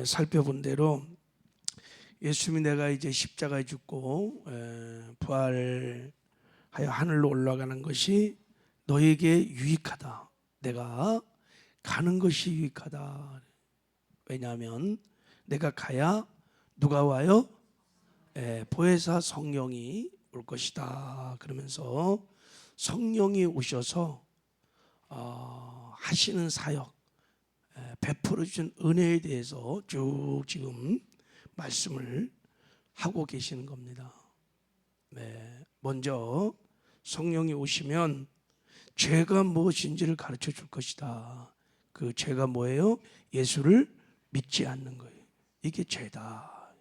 살펴본 대로 예수님이 내가 이제 십자가에 죽고 부활하여 하늘로 올라가는 것이 너에게 유익하다. 내가 가는 것이 유익하다. 왜냐하면 내가 가야 누가 와요? 보혜사 성령이 올 것이다. 그러면서 성령이 오셔서 하시는 사역, 베풀어 주신 은혜에 대해서 쭉 지금 말씀을 하고 계시는 겁니다. 먼저 성령이 오시면 죄가 무엇인지를 가르쳐 줄 것이다. 그 죄가 뭐예요? 예수를 믿지 않는 거예요. 이게 죄다.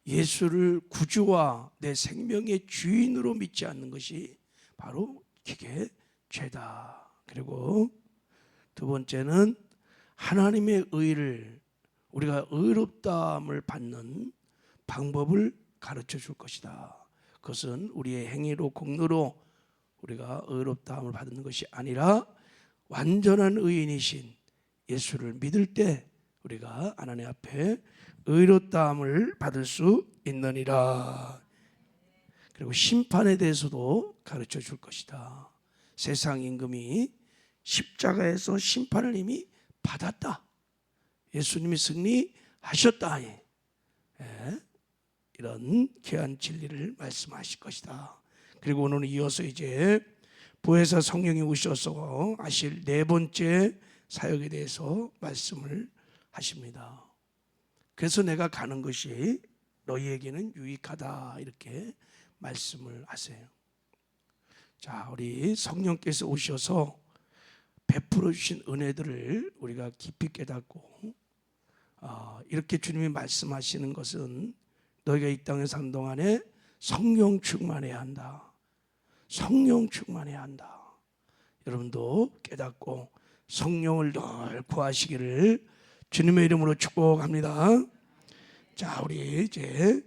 예수를 구주와 내 생명의 주인으로 믿지 않는 것이 바로 이게 죄다. 그리고 두 번째는 하나님의 의를, 우리가 의롭다함을 받는 방법을 가르쳐 줄 것이다. 그것은 우리의 행위로 공로로 우리가 의롭다함을 받는 것이 아니라 완전한 의인이신 예수를 믿을 때 우리가 하나님 앞에 의롭다함을 받을 수 있느니라. 그리고 심판에 대해서도 가르쳐 줄 것이다. 세상 임금이 십자가에서 심판을 이미 받았다. 예수님이 승리하셨다. 이런 귀한 진리를 말씀하실 것이다. 그리고 오늘은 이어서 이제 보혜사 성령이 오셔서 하실 네 번째 사역에 대해서 말씀을 하십니다. 그래서 내가 가는 것이 너희에게는 유익하다. 이렇게 말씀을 하세요. 자, 우리 성령께서 오셔서 베풀어 주신 은혜들을 우리가 깊이 깨닫고 이렇게 주님이 말씀하시는 것은 너희가 이 땅에 사는 동안에 성령 충만해야 한다. 성령 충만해야 한다. 여러분도 깨닫고 성령을 늘 구하시기를 주님의 이름으로 축복합니다. 자, 우리 이제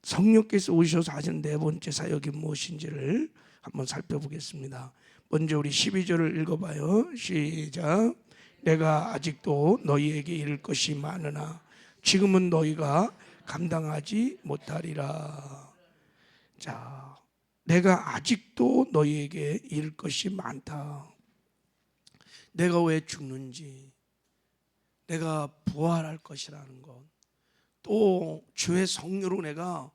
성령께서 오셔서 하신 네 번째 사역이 무엇인지를 한번 살펴보겠습니다. 먼저 우리 12절을 읽어봐요. 시작. 내가 아직도 너희에게 이를 것이 많으나 지금은 너희가 감당하지 못하리라. 자, 내가 아직도 너희에게 이를 것이 많다. 내가 왜 죽는지, 내가 부활할 것이라는 것, 또 주의 성령으로 내가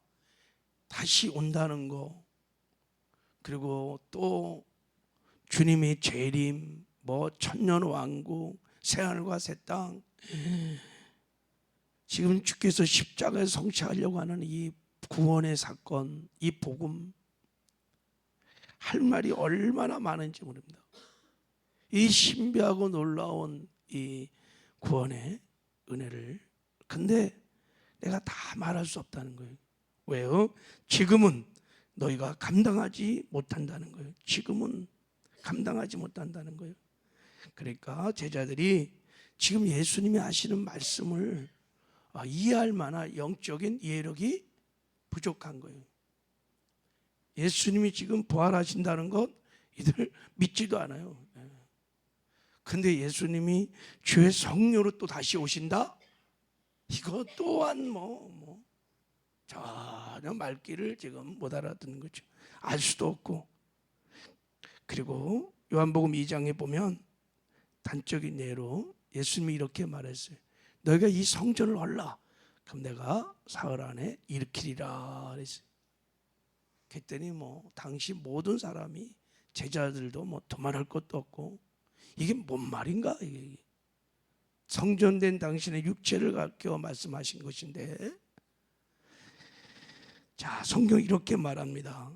다시 온다는 것, 그리고 또 주님이 재림, 천년왕국, 새하늘과 새 땅, 지금 주께서 십자가에 성취하려고 하는 이 구원의 사건, 이 복음, 할 말이 얼마나 많은지 모릅니다. 이 신비하고 놀라운 이 구원의 은혜를, 근데 내가 다 말할 수 없다는 거예요. 왜요? 지금은 너희가 감당하지 못한다는 거예요. 지금은 감당하지 못한다는 거예요. 그러니까 제자들이 지금 예수님이 하시는 말씀을 이해할 만한 영적인 이해력이 부족한 거예요. 예수님이 지금 부활하신다는 것 이들 믿지도 않아요. 근데 예수님이 주의 성령으로 또 다시 오신다? 이거 또한 전혀 말귀를 지금 못 알아듣는 거죠. 알 수도 없고. 그리고 요한복음 2장에 보면 단적인 예로 예수님이 이렇게 말했어요. 너희가 이 성전을 헐라. 그럼 내가 사흘 안에 일으키리라 그랬어요. 그랬더니 당시 모든 사람이, 제자들도 도말할 것도 없고, 이게 뭔 말인가? 이게 성전된 당신의 육체를 가리켜 말씀하신 것인데, 자, 성경 이렇게 말합니다.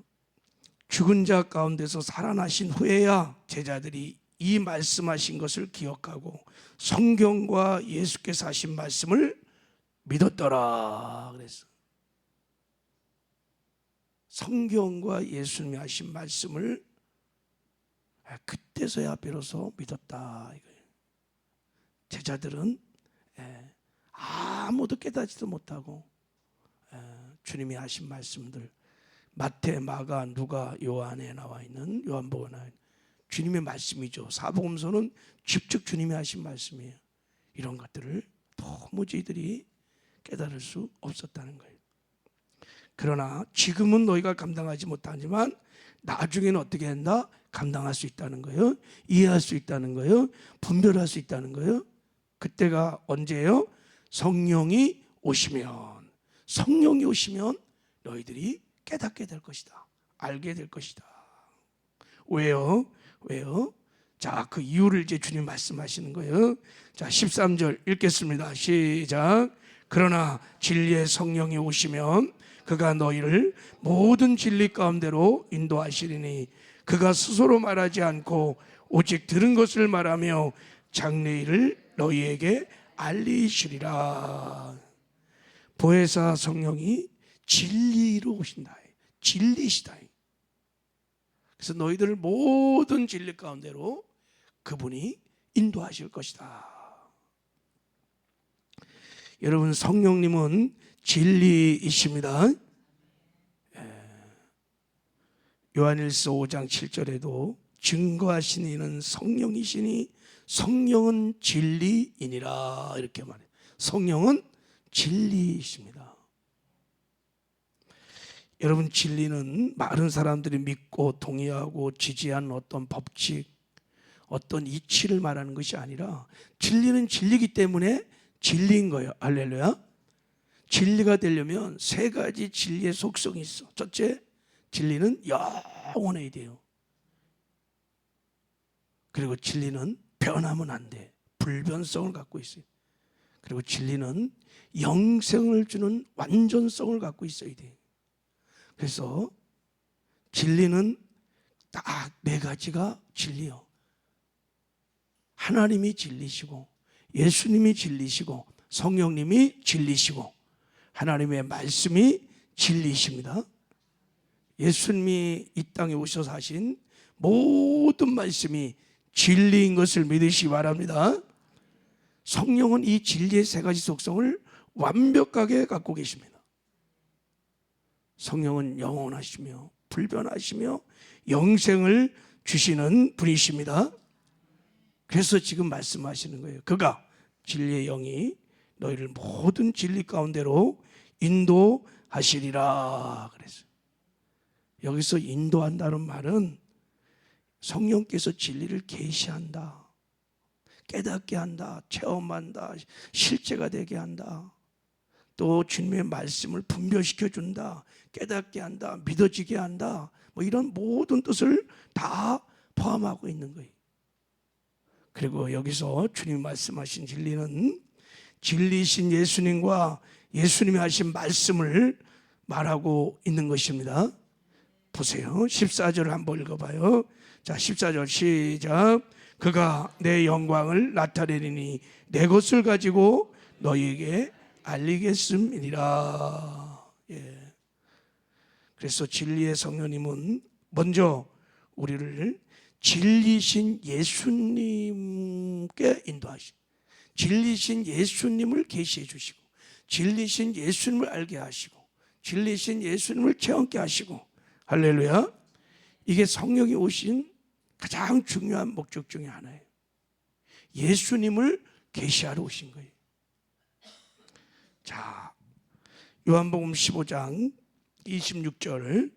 죽은 자 가운데서 살아나신 후에야 제자들이 이 말씀하신 것을 기억하고 성경과 예수께서 하신 말씀을 믿었더라 그랬어. 성경과 예수님이 하신 말씀을 그때서야 비로소 믿었다 이거예요. 제자들은 아무도 깨닫지도 못하고 주님이 하신 말씀들, 마태, 마가, 누가, 요한에 나와 있는, 요한복음에 나와 있는 주님의 말씀이죠. 사복음서는 직접 주님이 하신 말씀이에요. 이런 것들을 도무지 이들이 깨달을 수 없었다는 거예요. 그러나 지금은 너희가 감당하지 못하지만 나중에는 어떻게 한다? 감당할 수 있다는 거예요. 이해할 수 있다는 거예요. 분별할 수 있다는 거예요. 그때가 언제예요? 성령이 오시면, 성령이 오시면 너희들이 깨닫게 될 것이다. 알게 될 것이다. 왜요? 왜요? 자, 그 이유를 이제 주님 말씀하시는 거예요. 자, 13절 읽겠습니다. 시작. 그러나 진리의 성령이 오시면 그가 너희를 모든 진리 가운데로 인도하시리니 그가 스스로 말하지 않고 오직 들은 것을 말하며 장래일을 너희에게 알리시리라. 보혜사 성령이 진리로 오신다. 진리시다. 그래서 너희들을 모든 진리 가운데로 그분이 인도하실 것이다. 여러분, 성령님은 진리이십니다. 요한일서 5장 7절에도 증거하신 이는 성령이시니 성령은 진리이니라 이렇게 말해요. 성령은 진리이십니다. 여러분, 진리는 많은 사람들이 믿고 동의하고 지지하는 어떤 법칙, 어떤 이치를 말하는 것이 아니라 진리는 진리이기 때문에 진리인 거예요. 할렐루야. 진리가 되려면 세 가지 진리의 속성이 있어. 첫째, 진리는 영원해야 돼요. 그리고 진리는 변하면 안 돼. 불변성을 갖고 있어요. 그리고 진리는 영생을 주는 완전성을 갖고 있어야 돼. 그래서 진리는 딱 네 가지가 진리요. 하나님이 진리시고, 예수님이 진리시고, 성령님이 진리시고, 하나님의 말씀이 진리이십니다. 예수님이 이 땅에 오셔서 하신 모든 말씀이 진리인 것을 믿으시기 바랍니다. 성령은 이 진리의 세 가지 속성을 완벽하게 갖고 계십니다. 성령은 영원하시며 불변하시며 영생을 주시는 분이십니다. 그래서 지금 말씀하시는 거예요. 그가, 진리의 영이 너희를 모든 진리 가운데로 인도하시리라 그랬어요. 여기서 인도한다는 말은 성령께서 진리를 계시한다, 깨닫게 한다, 체험한다, 실제가 되게 한다, 또 주님의 말씀을 분별시켜 준다, 깨닫게 한다, 믿어지게 한다, 뭐 이런 모든 뜻을 다 포함하고 있는 거예요. 그리고 여기서 주님 말씀하신 진리는 진리이신 예수님과 예수님이 하신 말씀을 말하고 있는 것입니다. 보세요. 14절을 한번 읽어봐요. 자, 14절 시작. 그가 내 영광을 나타내리니 내 것을 가지고 너희에게 알리겠음이니라. 예. 그래서 진리의 성령님은 먼저 우리를 진리신 예수님께 인도하시고, 진리신 예수님을 계시해 주시고, 진리신 예수님을 알게 하시고, 진리신 예수님을 체험케 하시고, 할렐루야. 이게 성령이 오신 가장 중요한 목적 중에 하나예요. 예수님을 계시하러 오신 거예요. 자, 요한복음 15장 26절.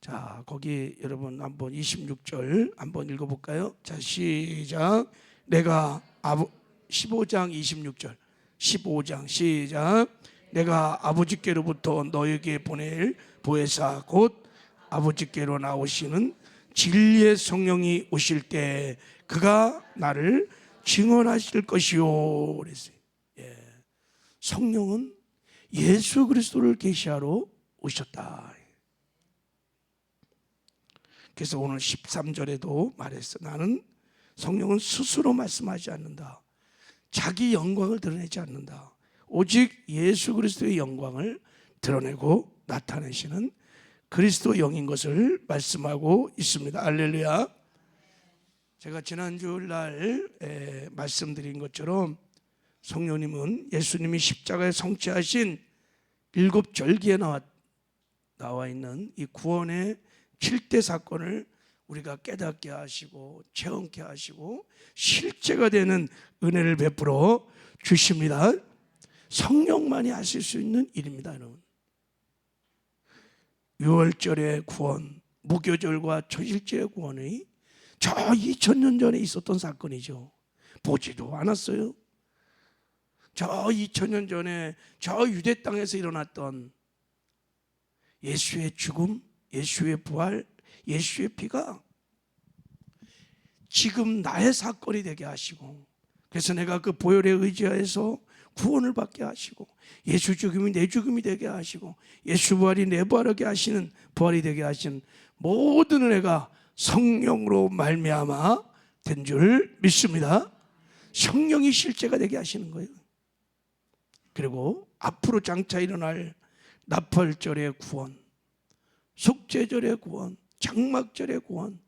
자, 거기 여러분 한번 26절 한번 읽어볼까요? 자, 시작. 내가 15장 26절 15장 시작. 내가 아버지께로부터 너에게 보낼 보혜사 곧 아버지께로 나오시는 진리의 성령이 오실 때 그가 나를 증언하실 것이요 그랬어요. 예. 성령은 예수 그리스도를 계시하러 오셨다. 그래서 오늘 13절에도 말했어. 나는 성령은 스스로 말씀하지 않는다. 자기 영광을 드러내지 않는다. 오직 예수 그리스도의 영광을 드러내고 나타내시는 그리스도 영인 것을 말씀하고 있습니다. 할렐루야. 제가 지난주날 말씀드린 것처럼 성령님은 예수님이 십자가에 성취하신 7절기에 나와 있는 이 구원의 7대 사건을 우리가 깨닫게 하시고 체험케 하시고 실제가 되는 은혜를 베풀어 주십니다. 성령만이 하실 수 있는 일입니다, 여러분. 유월절의 구원, 무교절과 초실절의 구원이 저 2000년 전에 있었던 사건이죠. 보지도 않았어요. 저 2000년 전에 저 유대 땅에서 일어났던 예수의 죽음, 예수의 부활, 예수의 피가 지금 나의 사건이 되게 하시고, 그래서 내가 그 보혈에 의지하여서 구원을 받게 하시고, 예수 죽음이 내 죽음이 되게 하시고, 예수 부활이 내 부활하게 하시는, 부활이 되게 하시는 모든 은혜가 성령으로 말미암아 된 줄 믿습니다. 성령이 실제가 되게 하시는 거예요. 그리고 앞으로 장차 일어날 나팔절의 구원, 속죄절의 구원, 장막절의 구원,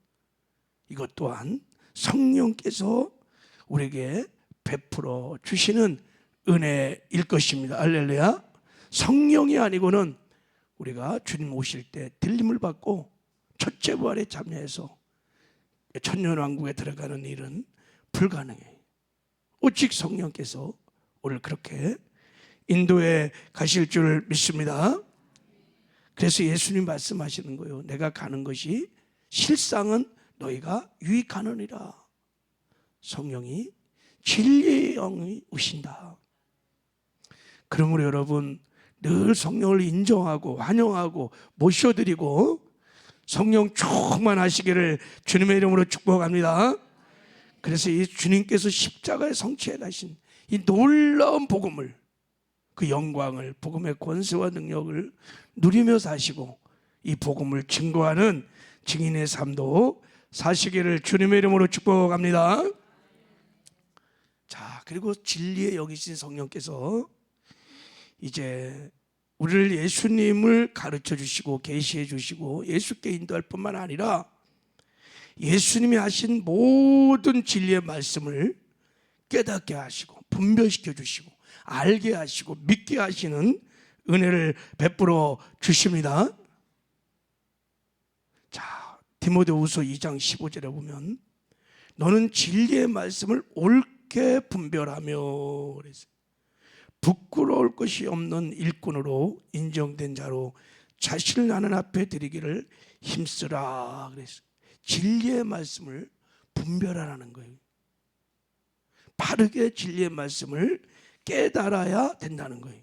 이것 또한 성령께서 우리에게 베풀어 주시는 은혜일 것입니다. 할렐루야. 성령이 아니고는 우리가 주님 오실 때 들림을 받고 첫째 부활에 참여해서 천년왕국에 들어가는 일은 불가능해요. 오직 성령께서 오늘 그렇게 인도에 가실 줄 믿습니다. 그래서 예수님 말씀하시는 거예요. 내가 가는 것이 실상은 너희가 유익하느니라. 성령이 진리의 영이 오신다. 그러므로 여러분 늘 성령을 인정하고 환영하고 모셔드리고 성령 충만하시기를 주님의 이름으로 축복합니다. 그래서 이 주님께서 십자가에 성취해 가신 이 놀라운 복음을, 그 영광을, 복음의 권세와 능력을 누리며 사시고 이 복음을 증거하는 증인의 삶도 사시기를 주님의 이름으로 축복합니다. 자, 그리고 진리의 영이신 성령께서 이제 우리를 예수님을 가르쳐 주시고 계시해 주시고 예수께 인도할 뿐만 아니라 예수님이 하신 모든 진리의 말씀을 깨닫게 하시고 분별시켜 주시고 알게 하시고 믿게 하시는 은혜를 베풀어 주십니다. 자, 디모데후서 2장 15절에 보면 너는 진리의 말씀을 옳게 분별하며 그랬어요. 부끄러울 것이 없는 일꾼으로 인정된 자로 자신을 하나님 앞에 드리기를 힘쓰라 그랬어요. 진리의 말씀을 분별하라는 거예요. 바르게 진리의 말씀을 깨달아야 된다는 거예요.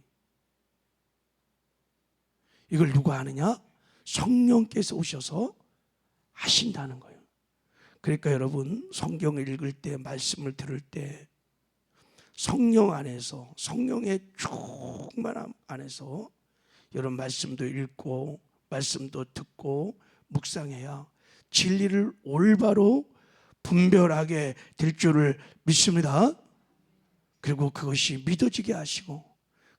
이걸 누가 하느냐? 성령께서 오셔서 하신다는 거예요. 그러니까 여러분 성경을 읽을 때, 말씀을 들을 때 성령 안에서, 성령의 충만함 안에서 여러분 말씀도 읽고 말씀도 듣고 묵상해야 진리를 올바로 분별하게 될 줄을 믿습니다. 그리고 그것이 믿어지게 하시고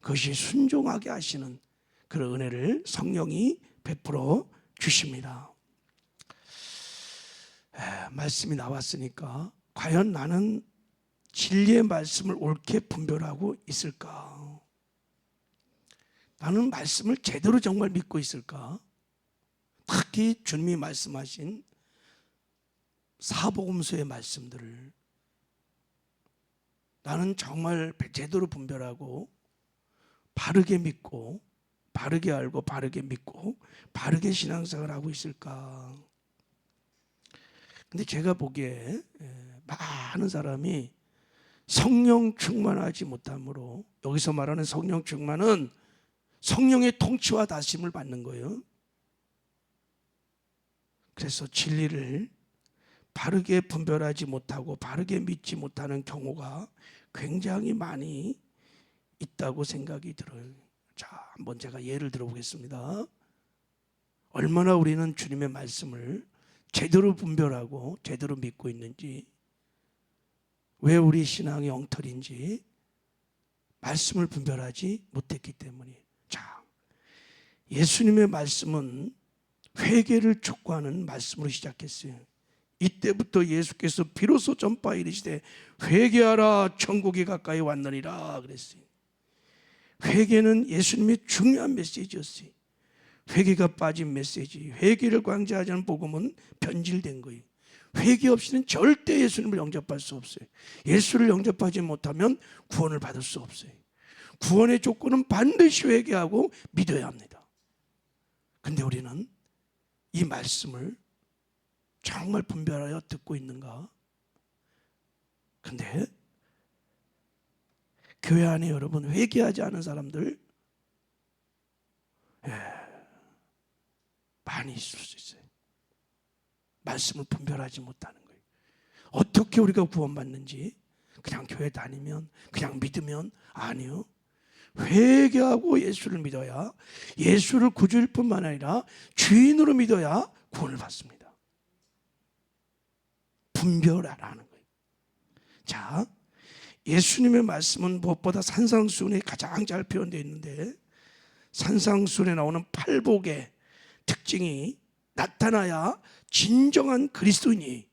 그것이 순종하게 하시는 그런 은혜를 성령이 베풀어 주십니다. 말씀이 나왔으니까 과연 나는 진리의 말씀을 옳게 분별하고 있을까? 나는 말씀을 제대로 정말 믿고 있을까? 특히 주님이 말씀하신 사복음서의 말씀들을 나는 정말 제대로 분별하고 바르게 믿고 바르게 알고 바르게 믿고 바르게 신앙생활을 하고 있을까? 근데 제가 보기에 많은 사람이 성령 충만하지 못함으로, 여기서 말하는 성령 충만은 성령의 통치와 다심을 받는 거예요. 그래서 진리를 바르게 분별하지 못하고 바르게 믿지 못하는 경우가 굉장히 많이 있다고 생각이 들어요. 자, 한번 제가 예를 들어보겠습니다. 얼마나 우리는 주님의 말씀을 제대로 분별하고 제대로 믿고 있는지, 왜 우리 신앙이 엉터리인지 말씀을 분별하지 못했기 때문이에요. 자, 예수님의 말씀은 회개를 촉구하는 말씀으로 시작했어요. 이때부터 예수께서 비로소 전파에 이르시되 회개하라 천국이 가까이 왔느니라 그랬어요. 회개는 예수님의 중요한 메시지였어요. 회개가 빠진 메시지, 회개를 강조하자는 복음은 변질된 거예요. 회개 없이는 절대 예수님을 영접할 수 없어요. 예수를 영접하지 못하면 구원을 받을 수 없어요. 구원의 조건은 반드시 회개하고 믿어야 합니다. 근데 우리는 이 말씀을 정말 분별하여 듣고 있는가? 근데 교회 안에 여러분 회개하지 않은 사람들 많이 있을 수 있어요. 말씀을 분별하지 못하는 거예요. 어떻게 우리가 구원받는지 그냥 교회 다니면 그냥 믿으면 아니요. 회개하고 예수를 믿어야, 예수를 구주일 뿐만 아니라 주인으로 믿어야 구원을 받습니다. 분별하라는 거예요. 자, 예수님의 말씀은 무엇보다 산상수훈에 가장 잘 표현되어 있는데, 산상수훈에 나오는 팔복의 특징이 나타나야 진정한 그리스도인이,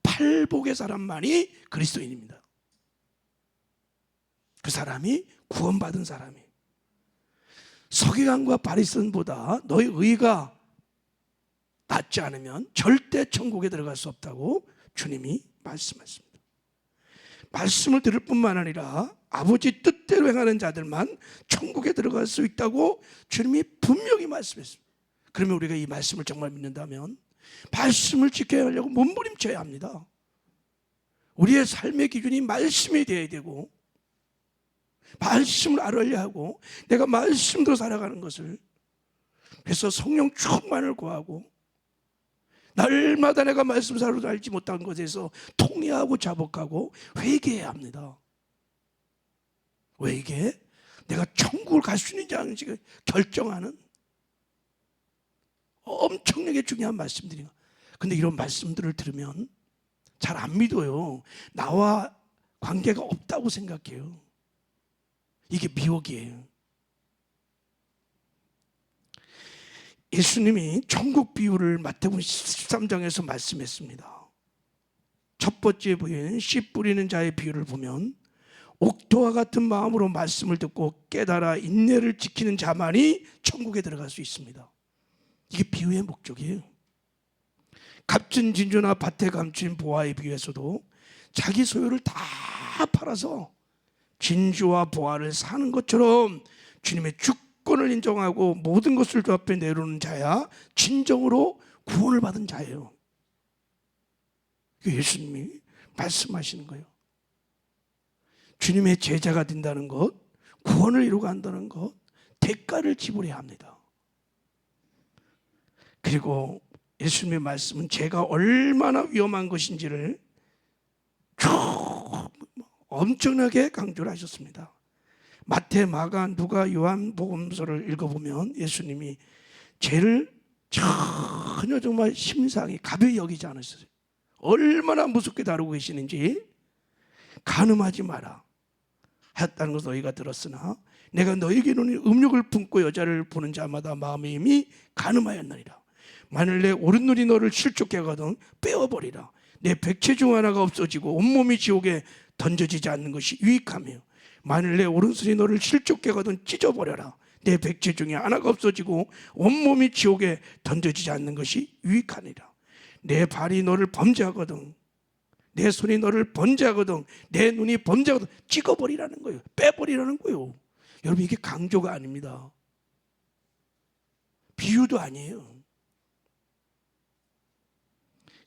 팔복의 사람만이 그리스도인입니다. 그 사람이 구원받은 사람이. 서기관과 바리새인보다 너희 의가 낫지 않으면 절대 천국에 들어갈 수 없다고 주님이 말씀하십니다. 말씀을 들을 뿐만 아니라 아버지 뜻대로 행하는 자들만 천국에 들어갈 수 있다고 주님이 분명히 말씀했습니다. 그러면 우리가 이 말씀을 정말 믿는다면 말씀을 지켜야 하려고 몸부림쳐야 합니다. 우리의 삶의 기준이 말씀이 되어야 되고, 말씀을 알아야 하고, 내가 말씀대로 살아가는 것을, 그래서 성령 충만을 구하고, 날마다 내가 말씀사로 알지 못한 것에서 통회하고 자복하고 회개해야 합니다. 왜 이게? 내가 천국을 갈 수 있는지 아닌지 결정하는 엄청나게 중요한 말씀들이에요. 근데 이런 말씀들을 들으면 잘 안 믿어요. 나와 관계가 없다고 생각해요. 이게 미혹이에요. 예수님이 천국 비유를 마태복음 13장에서 말씀했습니다. 첫 번째 부인 씨 뿌리는 자의 비유를 보면 옥토와 같은 마음으로 말씀을 듣고 깨달아 인내를 지키는 자만이 천국에 들어갈 수 있습니다. 이게 비유의 목적이에요. 값진 진주나 밭에 감춘 보화의 비유에서도 자기 소유를 다 팔아서 진주와 보화를 사는 것처럼 주님의 주권을 인정하고 모든 것을 주 앞에 내놓는 자야 진정으로 구원을 받은 자예요. 예수님이 말씀하시는 거예요. 주님의 제자가 된다는 것, 구원을 이루고 간다는 것, 대가를 지불해야 합니다. 그리고 예수님의 말씀은 죄가 얼마나 위험한 것인지를 엄청나게 강조를 하셨습니다. 마태, 마가, 누가, 요한 복음서를 읽어보면 예수님이 죄를 전혀 정말 심상히 가벼이 여기지 않으셨어요. 얼마나 무섭게 다루고 계시는지. 간음하지 마라 하였다는 것을 너희가 들었으나 내가 너희에게 이르노니 음욕을 품고 여자를 보는 자마다 마음의 힘이 간음하였느니라. 만일 내 오른눈이 너를 실족해 하거든 빼어버리라. 내 백체 중 하나가 없어지고 온몸이 지옥에 던져지지 않는 것이 유익하며, 만일 내 오른손이 너를 실족해 하거든 찢어버려라. 내 백체 중에 하나가 없어지고 온몸이 지옥에 던져지지 않는 것이 유익하니라. 내 발이 너를 범죄하거든, 내 손이 너를 번제하거든, 내 눈이 범죄하거든 찍어버리라는 거예요. 빼버리라는 거예요. 여러분, 이게 강조가 아닙니다. 비유도 아니에요.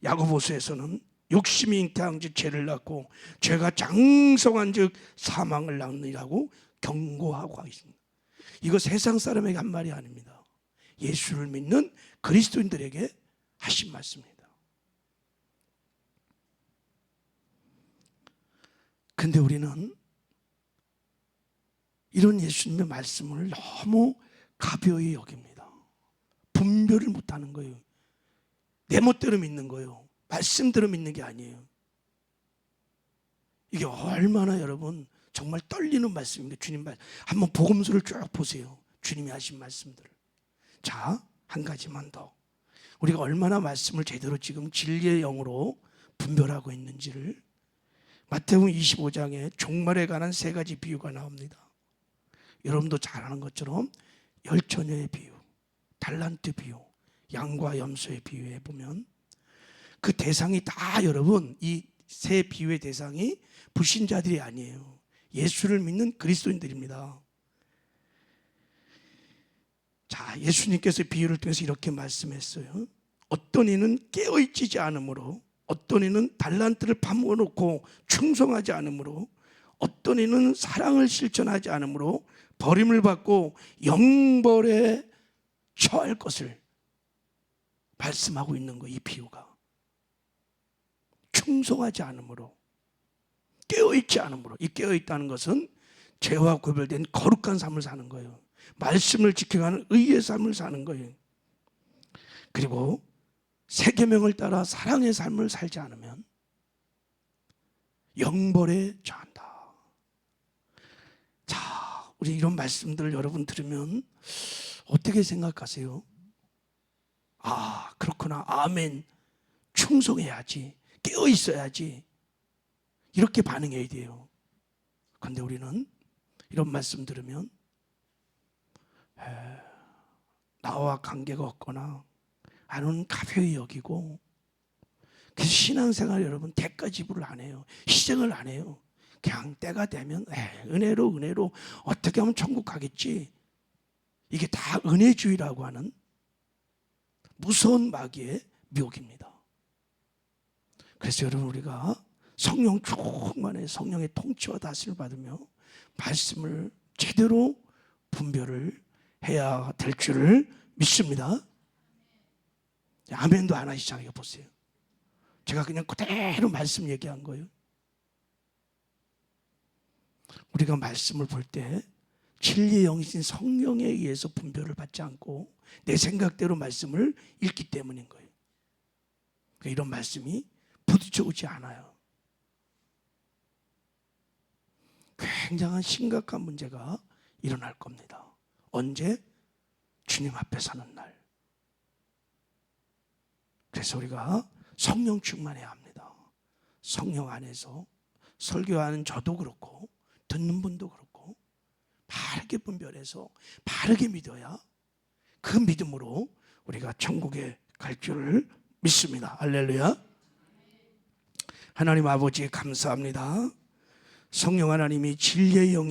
야고보서에서는 욕심이 잉태한 즉 죄를 낳고 죄가 장성한 즉 사망을 낳느니라고 경고하고 있습니다. 이거 세상 사람에게 한 말이 아닙니다. 예수를 믿는 그리스도인들에게 하신 말씀입니다. 근데 우리는 이런 예수님의 말씀을 너무 가벼이 여깁니다. 분별을 못하는 거예요. 내 멋대로 믿는 거예요. 말씀대로 믿는 게 아니에요. 이게 얼마나 여러분 정말 떨리는 말씀입니다. 주님 말씀. 한번 복음서를 쭉 보세요. 주님이 하신 말씀들을. 자, 한 가지만 더. 우리가 얼마나 말씀을 제대로 지금 진리의 영으로 분별하고 있는지를, 마태복음 25장에 종말에 관한 세 가지 비유가 나옵니다. 여러분도 잘 아는 것처럼 열처녀의 비유, 달란트 비유, 양과 염소의 비유에 보면 그 대상이 다 여러분, 이 세 비유의 대상이 불신자들이 아니에요. 예수를 믿는 그리스도인들입니다. 자, 예수님께서 비유를 통해서 이렇게 말씀했어요. 어떤 이는 깨어있지 않으므로, 어떤 이는 달란트를 파묻어놓고 충성하지 않으므로, 어떤 이는 사랑을 실천하지 않으므로 버림을 받고 영벌에 처할 것을 말씀하고 있는 거예요. 이 비유가 충성하지 않으므로, 깨어있지 않으므로. 이 깨어있다는 것은 죄와 구별된 거룩한 삶을 사는 거예요. 말씀을 지켜가는 의의 삶을 사는 거예요. 그리고 새 계명을 따라 사랑의 삶을 살지 않으면 영벌에 처한다. 자, 우리 이런 말씀들을 여러분 들으면 어떻게 생각하세요? 아, 그렇구나. 아멘. 충성해야지. 깨어 있어야지. 이렇게 반응해야 돼요. 그런데 우리는 이런 말씀 들으면 나와 관계가 없거나 아는 가벼이 여기고, 그래서 신앙생활 여러분 대가 지불을 안 해요. 희생을 안 해요. 그냥 때가 되면 은혜로 어떻게 하면 천국 가겠지. 이게 다 은혜주의라고 하는 무서운 마귀의 미혹입니다. 그래서 여러분, 우리가 성령 충만해 성령의 통치와 다스림을 받으며 말씀을 제대로 분별을 해야 될 줄을 믿습니다. 아멘도 안 하시잖아요. 보세요. 제가 그냥 그대로 말씀 얘기한 거예요. 우리가 말씀을 볼 때 진리의 영이신 성령에 의해서 분별을 받지 않고 내 생각대로 말씀을 읽기 때문인 거예요. 이런 말씀이 부딪혀 오지 않아요. 굉장한 심각한 문제가 일어날 겁니다. 언제? 주님 앞에 서는 날. 그래서 우리가 성령 충만해야 합니다. 성령 안에서 설교하는 저도 그렇고 듣는 분도 그렇고 바르게 분별해서 바르게 믿어야 그 믿음으로 우리가 천국에 갈 줄을 믿습니다. 할렐루야. 하나님 아버지 감사합니다. 성령 하나님이 진리의 영이